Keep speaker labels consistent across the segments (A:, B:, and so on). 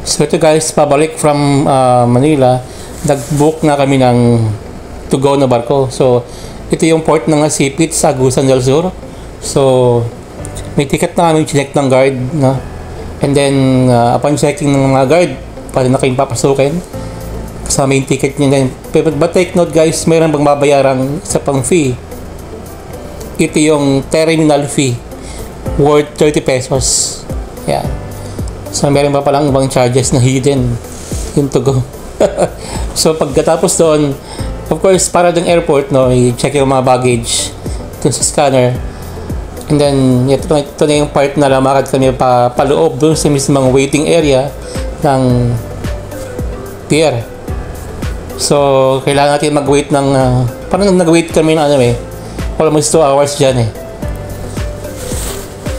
A: So ito guys, pabalik from Manila, nag-book na kami ng to go na barko. So ito yung port ng Sipit sa Agusan del Sur. So may ticket na kami chinek ng guard, no? And then upon checking ng mga guard, pwede na kayong papasukin sa main ticket niya din. But take note guys, mayroon bang babayarang isa pang fee. Ito yung terminal fee worth 30 pesos. Yeah. So meron pa palang ibang charges na hidden yung to go. So pagkatapos doon, of course para ng airport, no, i-check yung mga baggage dun sa scanner. And then ito na yung part na lamakad kami paloob doon sa mismong waiting area ng pier. So kailangan natin mag-wait ng parang nag-wait kami ng almost 2 hours dyan eh.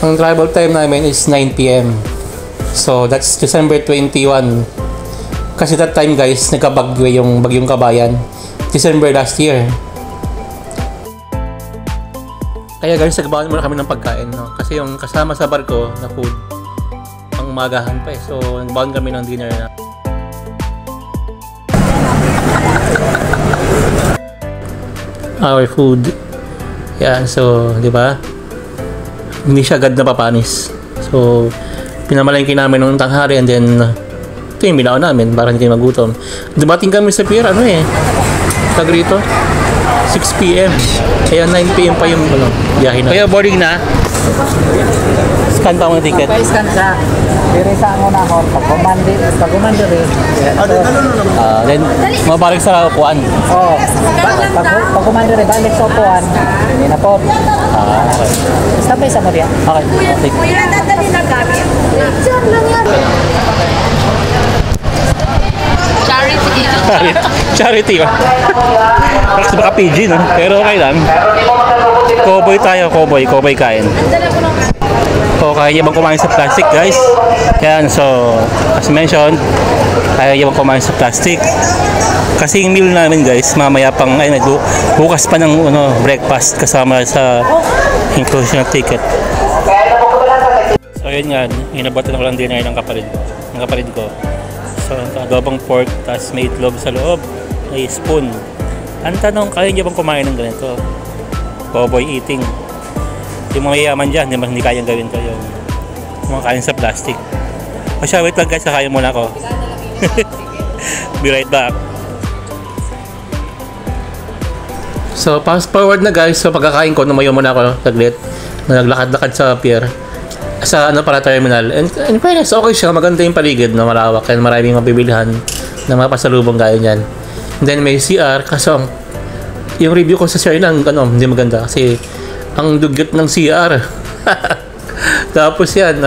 A: Ang travel time namin is 9 PM. So that's December 21. Kasi that time guys, nagkabagyo yung bagyong Kabayan. December last year. Kaya guys, nagbaon muna kami ng pagkain, no? Kasi yung kasama sa barko na food, ang umagahan pa eh. So nagbaon kami ng dinner na. Our food. Yan, so, di ba? Hindi siya agad napapanis. So, pinamalengke namin nung tanghali and then ito yung binaon namin para hindi magutom. Dumating kami sa pier, tag rito 6 PM, kaya 9 PM pa yung biyahe na. Kaya boarding na, scan pa mga ticket.
B: Scan sa diri sa na ako pag-commander
A: then mabalik sa kuan.
B: Pag-commander balik sa kuan hindi na po.
A: Okay.
B: Stop sa mo diya.
A: Okay.
C: Kuya, dadali na gamit. Diyan lang yan.
A: Charity ba? Parang sa baka PG, no? Pero okay lang. Cowboy tayo, cowboy kain. So, kaya niya bang kumain sa plastic, guys? Kaya, so, as mentioned, kaya niya bang kumain sa plastic. Kasi yung meal namin, guys, mamaya pang, bukas pa ng breakfast kasama sa inclusion of ticket. So, yun nga, inabatan ko lang dinner ng kapatid ko. So, adobong pork, tas may itlog sa loob, may spoon. Ang tanong, kaya niya bang kumain ng ganito? Cowboy eating. Yung mga yaman dyan, hindi kayang gawin ko yung mga kain sa plastic. O siya, wait lang guys, kakain muna ako. Be right back. So, fast forward na guys. So, pagkakain ko, numayo muna ako saglit. Naglakad-lakad sa pier. Sa para terminal. And in fairness, okay siya. Maganda yung paligid, no? Malawak. And maraming mabibilihan na mapasalubong gaya niyan. And then may CR. Kaso, yung review ko sa CR lang, hindi maganda. Kasi, ang dugyot ng CR. Tapos yan,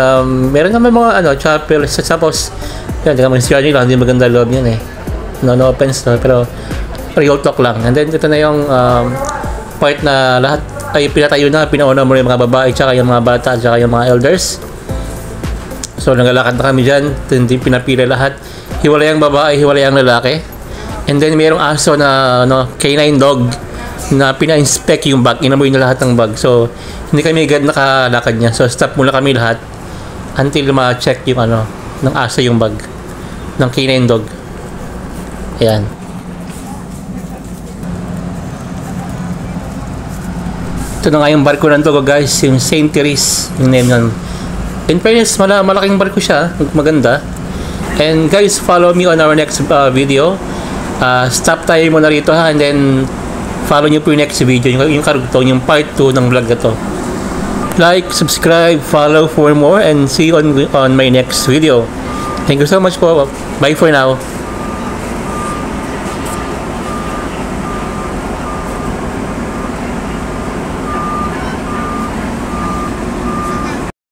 A: meron naman mga chapel. Tapos, yan, yung CR nila, hindi maganda loob yan eh. No offense, no? Pero, real talk lang. And then, ito na yung part na lahat ay pinatayo na, pinauna mo yung mga babae, tsaka yung mga bata, tsaka yung mga elders. So, nagalakad na kami dyan. Hindi pinapila lahat. Hiwalay ang babae, hiwalay ang lalaki. And then, mayroong aso na canine dog na pina-inspect yung bag. Inamoy na lahat ng bag. So, hindi kami agad nakalakad niya. So, stop muna kami lahat until ma-check yung ng aso yung bag ng canine dog. Ayan. Ito na nga yung barko ng Togo guys, yung St. Therese, yung name nun. In fairness, malaking barko siya, maganda. And guys, follow me on our next video. Stop tayo muna rito ha, and then follow nyo po yung next video, yung karugtong, yung part 2 ng vlog na to. Like, subscribe, follow for more, and see you on my next video. Thank you so much po. Bye for now.